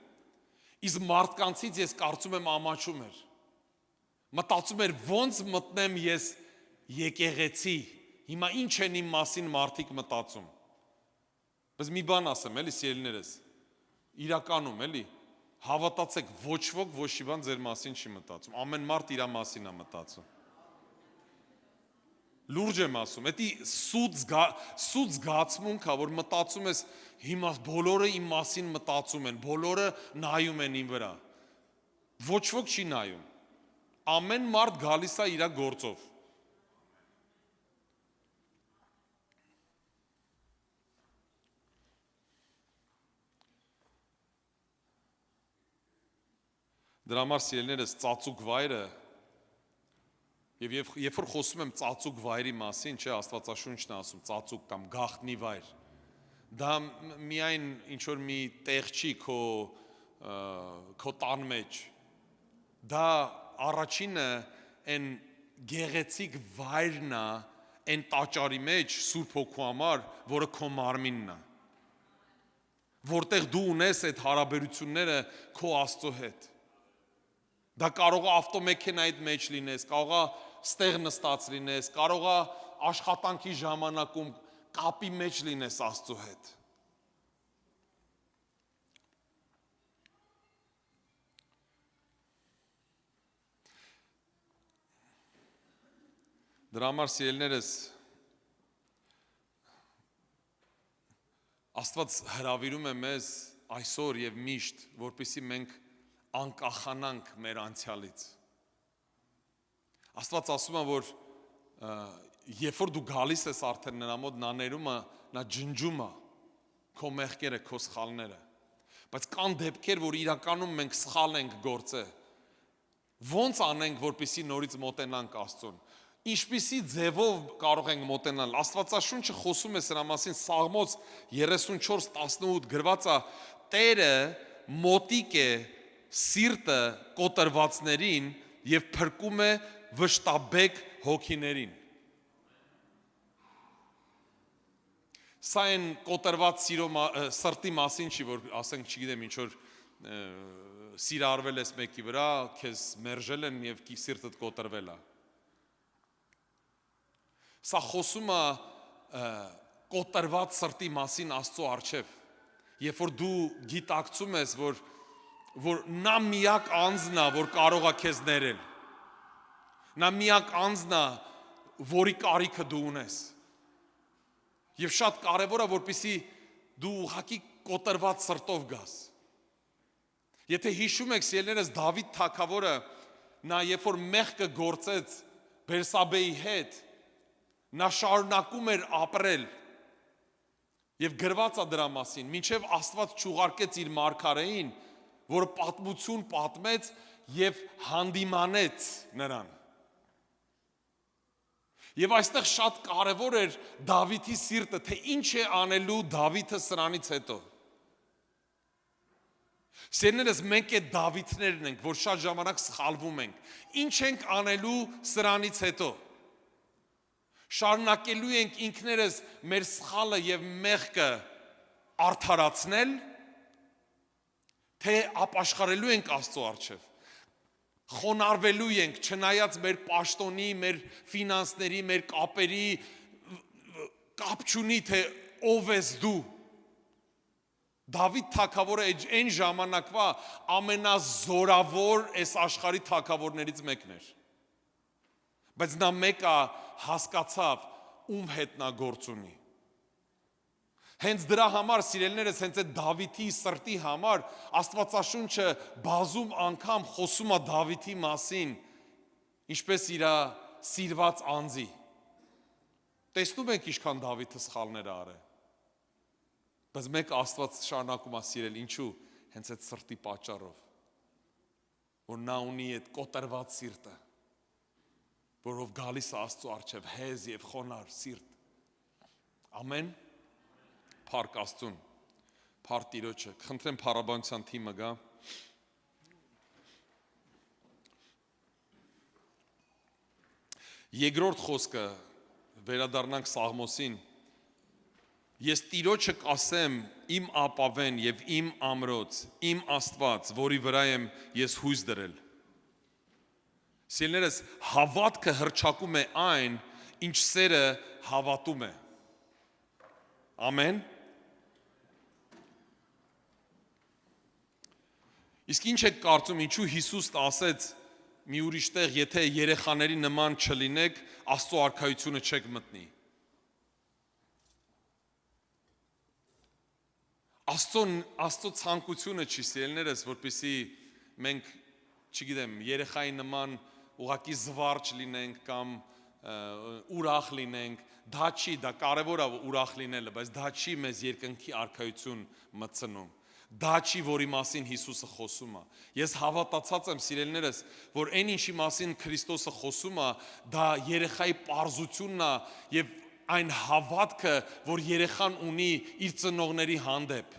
իսկ մարդկանցից ես կարծում եմ ամաչում էր։ Մտածում էր ոնց մտնեմ ես եկեղեցի, հիմա ինչ են իմ մասին մարդիկ մտածում։ Բայց մի բան ասեմ, էլի սիրելիներս, իրականում էլի, հավատացեք ոչ ոք ոչ մի բան ձեր մասին չի մտածում, ամեն մարդ իր մասին է մտածում։ Լուրջ եմ ասում, էդի սուտ զգացմունք է, որ մտածում ես հիմա բոլորը իմ մասին մտածում են, բոլորը նայում են իմ վրա։ Ոչ ոք չի նայում։ Ամեն մարդ գալիս է իր գործով։ Դրա համար սիրելիներս ծածուկ վայրը Եվ երբ որ խոսում եմ ծածուկ վայրի մասին, չէ, Աստվածաշունչն է ասում ծածուկ կամ գաղտնի վայր, դա միայն ինչ-որ մի տեղ չի քո տան մեջ, դա առաջինը են գեղեցիկ վայրն է, են տաճարի մեջ Սուրբ Հոգու համար, որը քո մարմինն է, որտեղ դու ունես այդ հարաբերությունները քո Աստծո հետ։ Դա կարող է ավտոմեքենայի մեջ լինես, կարող է ստեղ նստած լինես, կարող է աշխատանքի ժամանակում կապի մեջ լինես Աստծո հետ։ Դրա համար սիրելիներս Աստված հրավիրում է մեզ այսօր եւ միշտ, որպեսզի մենք անկախանանք մեր անցյալից։ Աստված ասում է, որ երբ որ դու գալիս ես արդեն նրա մոտ, նա ներում է, նա ջնջում է քո մեղքերը, քո սխալները։ Բայց կան դեպքեր, որ իրականում մենք սխալ ենք գործել։ Ոնց անենք, որպեսզի նորից մոտենանք Աստծուն։ Ինչպիսի ձևով կարող ենք մոտենալ։ Աստվածաշունչը խոսում է սրա մասին, Սաղմոս 34:18 գրված է. Տերը մոտիկ է սիրտը կոտրվածներին եւ փրկում է վշտաբեկ հոգիներին։ Սա այն կոտրված սրտի մասին չի, որ ասենք, չգիտեմ, ինչ որ սիրարվել ես մեկի վրա, քեզ մերժել են եւ սիրտդ կոտրվել է։ Սա խոսում է կոտրված սրտի մասին Աստծո առջև։ Երբ որ դու գիտակցում ես, որ նա միակ անձն է, որ կարող է քեզ ներել։ Նա միակ անձն է, որի կարիքը դու ունես։ Եվ շատ կարևոր է, որպեսզի դու ուղղակի կոտրված սրտով գաս։ Եթե հիշում եք, սիրելիներս, Դավիթ թագավորը, նա երբ որ մեղքը գործեց Բերսաբեի հետ, նա շարունակում էր ապրել։ Եվ գրված է դրա մասին, մինչև Աստված չուղարկեց իր մարգարեին, որը պատմություն պատմեց եւ հանդիմանեց նրան։ Եվ այստեղ շատ կարևոր էր Դավիթի սիրտը, թե ինչ է անելու Դավիթը սրանից հետո։ Սերներս մենք այդ Դավիթներն ենք, որ շատ ժամանակ սխալվում ենք։ Ինչ ենք անելու սրանից հետո։ Շարունակելու ենք ինքներս մեր սխալը եւ մեղքը արդարացնել, թե ապաշխարելու ենք Աստծո առջև։ Խոնարհվելու ենք, չնայած մեր պաշտոնի, մեր ֆինանսների, մեր կապերի կապ չունի, թե ով ես դու։ Դավիթ թագավորը այն ժամանակվա ամենազորավոր այս աշխարհի թագավորներից մեկն էր։ Բայց նա մեկը հասկացավ ում հետ նա գործ ունի։ Հենց դրա համար, սիրելիներս, հենց այդ Դավիթի սրտի համար Աստվածաշունչը բազում անգամ խոսում է Դավիթի մասին, ինչպես իր սիրված անձի։ Տեսնում ենք ինչքան Դավիթը սխալներ արել։ Բայց մեկ Աստված շարունակում է սիրել, ինչու՞։ Հենց այդ սրտի պատճառով, որ նա ունի այդ կոտրված սիրտը, որով գալիս է Աստծո առջև հեզ եւ խոնար սիրտ։ Ամեն։ Փառք Աստծուն, փառք Տիրոջը։ Խնդրեմ փառաբանության թիմը գա։ Երկրորդ խոսքը վերադառնանք Սաղմոսին։ Ես Տիրոջը կասեմ իմ ապավեն եւ իմ ամրոց, իմ Աստված, որի վրա եմ ես հույս դրել։ Սիրելիներս, հավատքը հռչակում է այն, ինչ սերը հավատում է։ Ամեն։ Իսկ ինչ եք կարծում, ինչու Հիսուս ասեց մի ուրիշ տեղ, եթե երեխաների նման չլինեք, Աստծո արքայությունը չեք մտնի։ Աստծո ցանկությունը չի, սիրելիներս, որպեսզի մենք, չգիտեմ, երեխայի նման ուղղակի զվարճ լինենք կամ ուրախ լինենք, դա չի, դա կարևոր է ուրախ լինելը, բայց դա չի մեզ երկնքի արքայություն մտցնում։ Դա չի, որի մասին Հիսուսը խոսում է։ Ես հավատացած եմ, սիրելիներս, որ այն ինչի մասին Քրիստոսը խոսում է, դա երեխայի պարզությունն է եւ այն հավատքը, որ երեխան ունի իր ծնողների հանդեպ։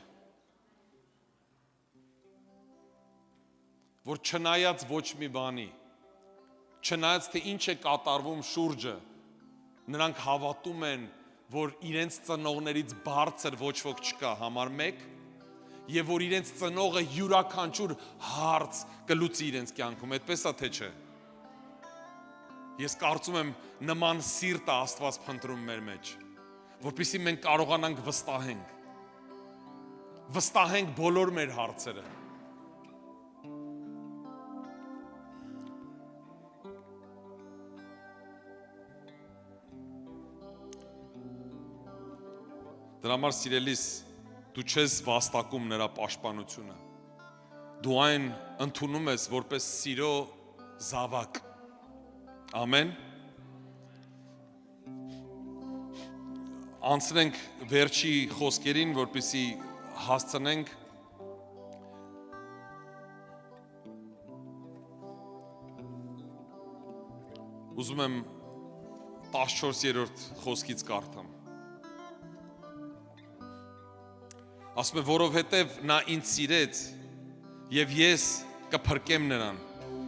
Որ չնայած ոչ մի բանի, չնայած թե ինչ է կատարվում շուրջը, նրանք հավատում են, որ իրենց ծնողներից բարձր ոչ ոք չկա, համար 1, եւ որ իրենց ծնողը յուրաքանչյուր հարց կլուծի իրենց կյանքում, այդպես է թե չէ։ Ես կարծում եմ նման սիրտ է Աստված փնտրում մեր մեջ, որպեսզի մենք կարողանանք վստահենք բոլոր մեր հարցերը։ Դրա համար սիրելիս, դու չես վաստակում նրա պաշտպանությունը։ Դու այն ընդունում ես որպես սիրո զավակ։ Ամեն։ Անցնենք վերջի խոսքերին, որպեսզի հասցնենք ուզում եմ 14-րդ խոսքից կարդամ։ Ասում է, որովհետև նա ինձ սիրեց եւ ես կփրկեմ նրան,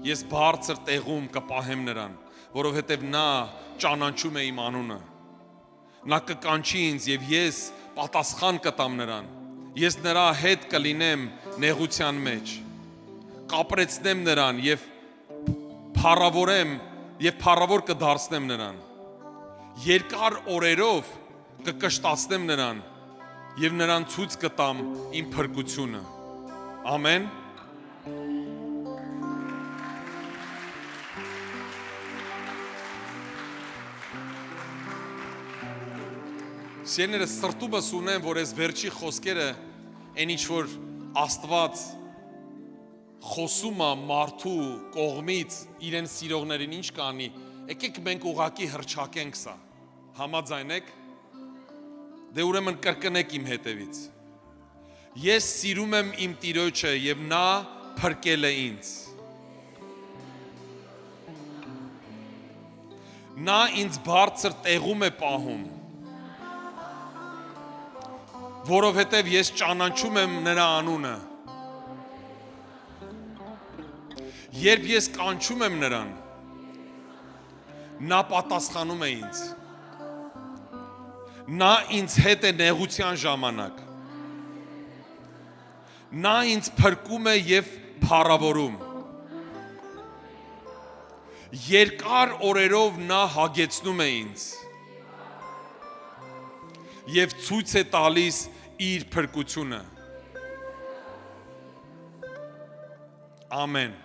ես բարձր տեղում կպահեմ նրան, որովհետև նա ճանաչում է իմ անունը։ Նա կկանչի ինձ եւ ես պատասխան կտամ նրան, ես նրա հետ կլինեմ նեղության մեջ, կապրեցնեմ նրան եւ փառավոր կդարձնեմ նրան, երկար օրերով կկշտացնեմ նրան Եվ նրան ցույց կտամ իմ փրկությունը։ Ամեն։ Սիրելիները, սրտումս ունեմ, որ այս վերջի խոսքերը այն ինչ որ Աստված խոսում է մարդու կողմից իրեն սիրողներին ինչ կանի, եկեք մենք ուղակի հրճակենք սա։ Համաձայն եք։ Դե ուրեմն կրկնեք իմ հետևից։ Ես սիրում եմ իմ Տիրոջը եւ նա փրկել է ինձ։ Նա ինձ բարձր տեղում է պահում, որովհետև ես ճանաչում եմ նրա անունը։ Երբ ես կանչում եմ նրան, նա պատասխանում է ինձ։ Նա ինձ հետ է նեղության ժամանակ։ Նա ինձ փրկում է եւ փառավորում։ Երկար օրերով նա հագեցնում է ինձ եւ ցույց է տալիս իր փրկությունը։ Ամեն։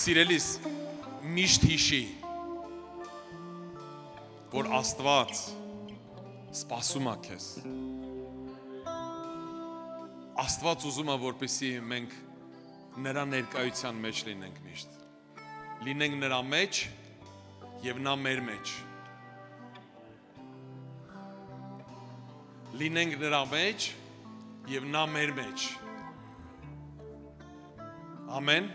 Սիրելիս, միշտ հիշի, որ Աստված սպասում է քեզ։ Աստված ուզում է, որպեսզի մենք նրա ներկայության մեջ լինենք միշտ։ Լինենք նրա մեջ եւ նա մեր մեջ։ Լինենք նրա մեջ եւ նա մեր մեջ։ Ամեն։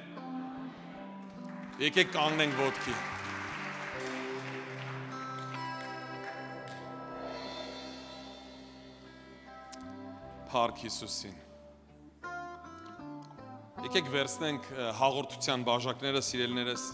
Եկեք կանգնենք ոտքի։ Փառք Հիսուսին։ Եկեք վերցնենք հաղորդության բաժակները, սիրելիներս։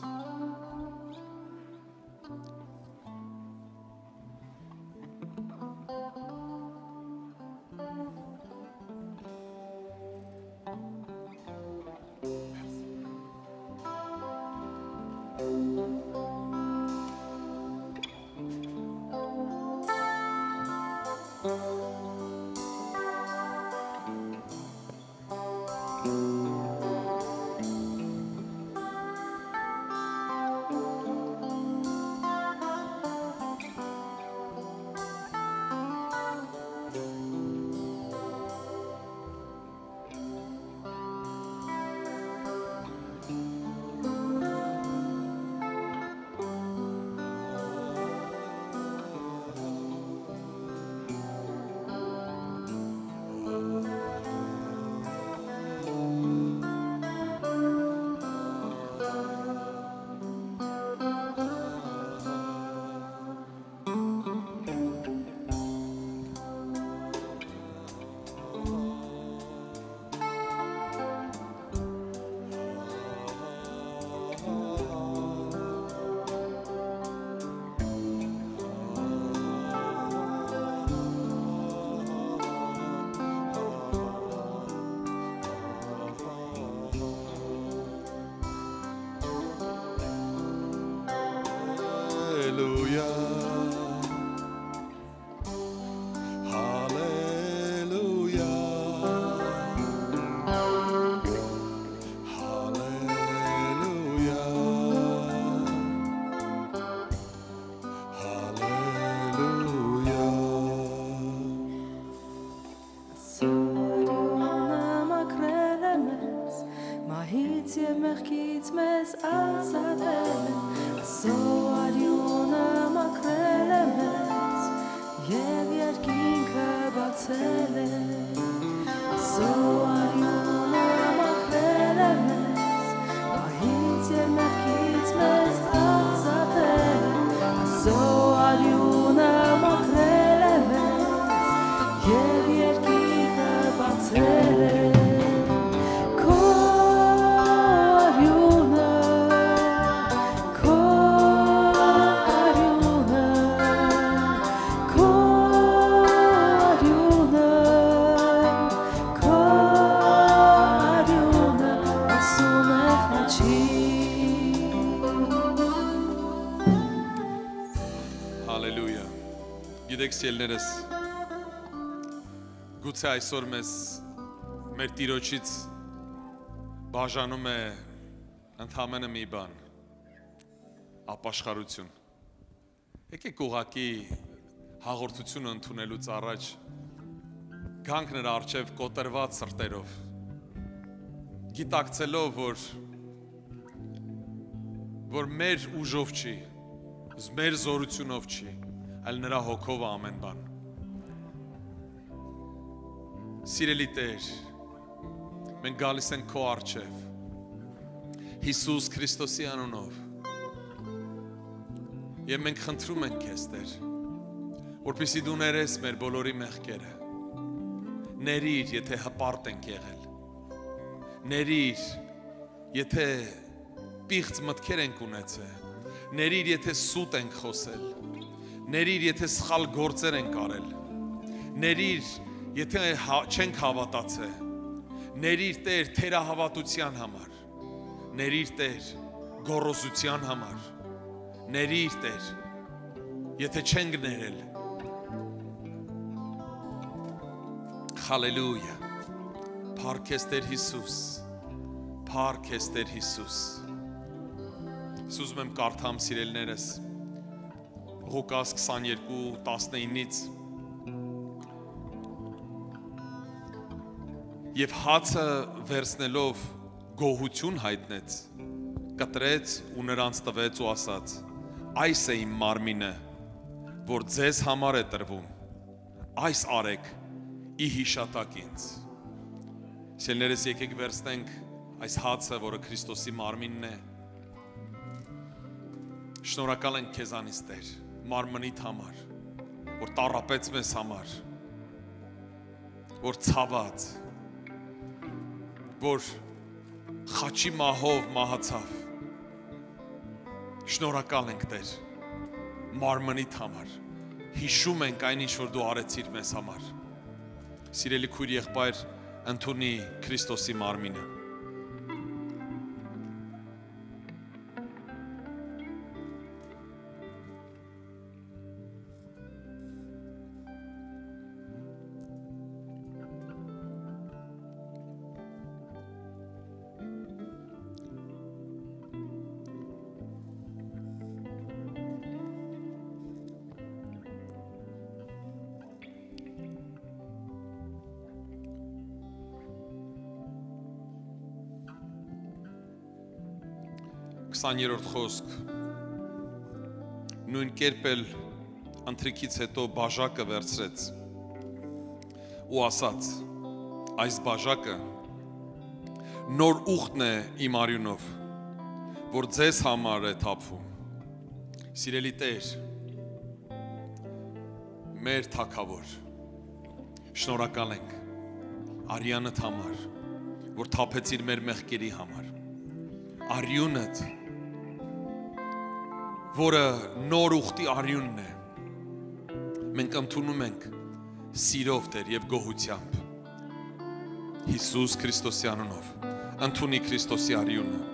Քո սիրելիներս, գուցե այսօր մեզ մեր Տիրոջից բաժանում է ընդամենը մի բան, ապաշխարություն։ Եկեք ուղղակի հաղորդությունը ընդունելուց առաջ գանք նրա առջև կոտրված սրտերով, գիտակցելով, որ մեր ուժով չի, մեր զորությունով չի, այլ նրա հոգով է ամեն բան։ Սիրելի Տեր, մենք գալիս ենք քո առջև, Հիսուս Քրիստոսի անունով, եւ մենք խնդրում ենք քեզ, Տեր, որպեսզի դու ներես մեր բոլորի մեղքերը, ներիր, եթե հպարտ ենք եղել, ներիր, եթե պիղծ մտքեր ենք ունեցել, ներիր, եթե սուտ ենք խոսել, ներիր, եթե սխալ գործեր ենք արել, ներիր, եթե չենք հավատացել, ներիր, Տեր, թերահավատության համար, ներիր, Տեր, գոռոզության համար, ներիր, Տեր, եթե չենք ներել, Հալելույա, փառք քեզ Տեր Հիսուս, փառք քեզ Տեր Հիսուս։ Սուզում եմ կարդամ սիրելիներս Ղուկաս 22:19-ից Եվ հացը վերցնելով գոհություն հայտնեց, կտրեց ու նրանց տվեց ու ասաց. Այս է իմ մարմինը, որ ձեզ համար է տրվում, այս արեք ի հիշատակ ինձ։ Սիրելիներս, եկեք վերցնենք այս հացը, որը Քրիստոսի մարմինն է։ Շնորհակալ ենք քեզանից, Տեր, մարմնիդ համար, որ տառապեց մեզ համար, որ ցաված, որ խաչի մահով մահացավ։ Շնորհակալ ենք, Տեր, մարմնիդ համար։ Հիշում ենք այն, ինչ որ դու արեցիր մեզ համար։ Սիրելի քույր եղբայր, ընդունի Քրիստոսի մարմինը։ Երրորդ խոսք նույն կերպ էլ ընթրիքից հետո բաժակը վերցրեց ու ասաց. այս բաժակը նոր ուխտն է իմ արյունով, որ ձեզ համար է թափվում։ Սիրելի Տեր, մեր թագավոր, շնորհակալ ենք արյանդ համար, որ թափեցիր մեր մեղքերի համար, արյունդ, որը նոր ուխտի արյունն է, մենք ընդունում ենք սիրով, Տեր, եւ գոհությամբ, Հիսուս Քրիստոսի անունով, ընդունի Քրիստոսի արյունը։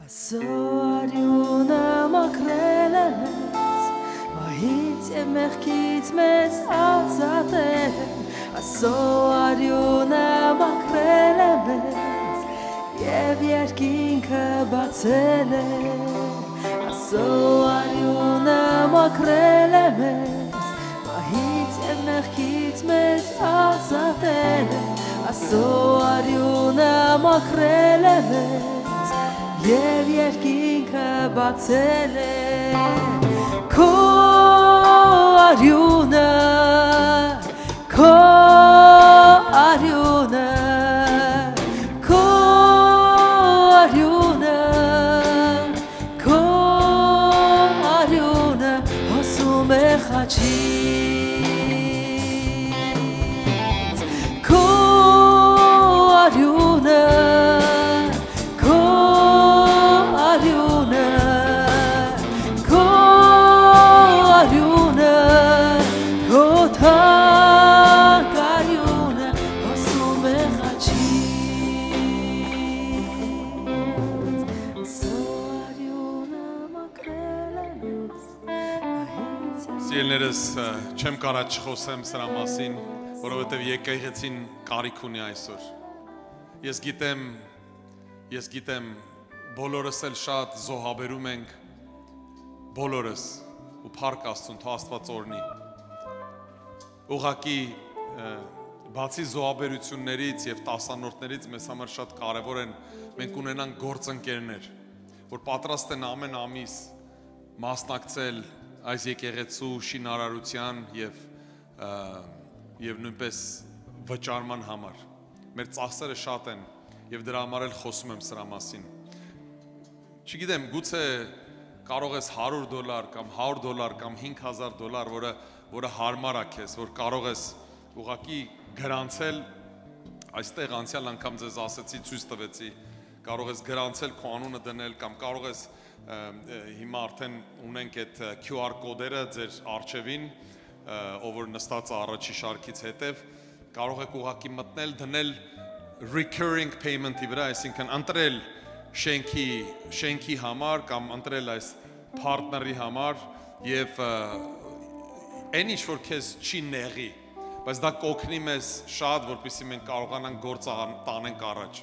Ասորյունը մաքրել է մեզ, մահից և մեղքից մեզ ազատել է, ասորյունը մաքրել է մեզ, և երկինքը բացել է, ասորյունը մաքրել է մեզ, մահից և մեղքից մեզ ազատել է, ասորյունը մաքրել է մեզ, Եվ երկինքը բացել է, քո արյունը, քո արյունը, քո արյունը, քո արյունը հոսում է խաչից, քո արյունը, Փակարյունը ասում է խաչի Սարյունը մաքրել է մեզ Սիրելիներս, չեմ կարա չխոսեմ սրա մասին, որովհետև եկեղեցին կարիք ունի այսօր։ Ես գիտեմ, բոլորս էլ շատ զոհաբերում ենք, բոլորս, ու փառք Աստծուն, թող Աստված օրհնի։ Ուղղակի բացի զոհաբերություններից եւ տասանորդներից մեզ համար շատ կարեւոր են մենք ունենանք գործընկերներ, որ պատրաստ են ամեն ամիս մասնակցել այս եկեղեցու շինարարության եւ նույնպես վճարման համար։ Մեր ծախսերը շատ են եւ դրա համար էլ խոսում եմ սրա մասին։ Չգիտեմ, գուցե կարող ես $100 կամ $100 կամ $5,000, որը հարմար է քեզ, որ կարող ես ուղղակի գրանցել, այստեղ անցյալ անգամ ձեզ ասեցի, ցույց տվեցի, կարող ես գրանցել քո անունը դնել կամ կարող ես հիմա արդեն ունենք այդ QR կոդերը ձեր առջևին, ով որ նստած է առաջի շարքից հետև, կարող եք ուղղակի մտնել, դնել recurring payment-ի վրա, այսինքն ընտրել շենքի համար կամ ընտրել այս partner-ի համար եւ այն ինչ որ քեզ չի նեղի, բայց դա կօգնի մեզ շատ, որպեսզի մենք կարողանանք գործ տանենք առաջ։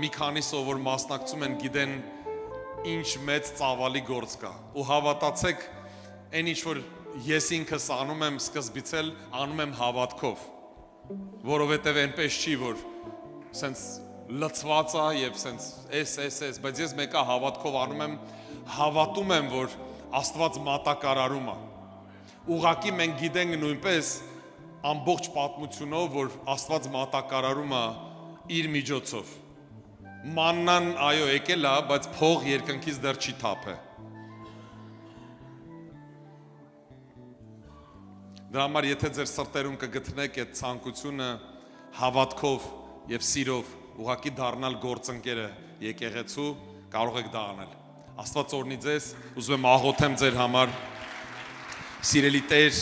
Մի քանիսով որ մասնակցում են, գիտեն ինչ մեծ ծավալի գործ կա ու հավատացեք, այն ինչ որ ես ինքս անում եմ սկզբից էլ անում եմ հավատքով, որովհետև այնպես չի, որ սենց լծված է եւ սենց էս, բայց ես մեկը հավատքով անում եմ, հավատում եմ, որ Աստված մատակարարում է։ Ուղղակի մենք գիտենք նույնպես ամբողջ պատմությունով, որ Աստված մատակարարում է իր միջոցով։ Մաննան այո եկել է, բայց փող երկնքից դեռ չի թափել։ Դրա համար եթե ձեր սրտերում կգտնեք այդ ցանկությունը հավատքով եւ սիրով ուղղակի դառնալ գործընկերը եկեղեցու, կարող եք դա անել։ Աստված օրհնի ձեզ, ուզում եմ աղոթեմ ձեր համար, սիրելի Տեր,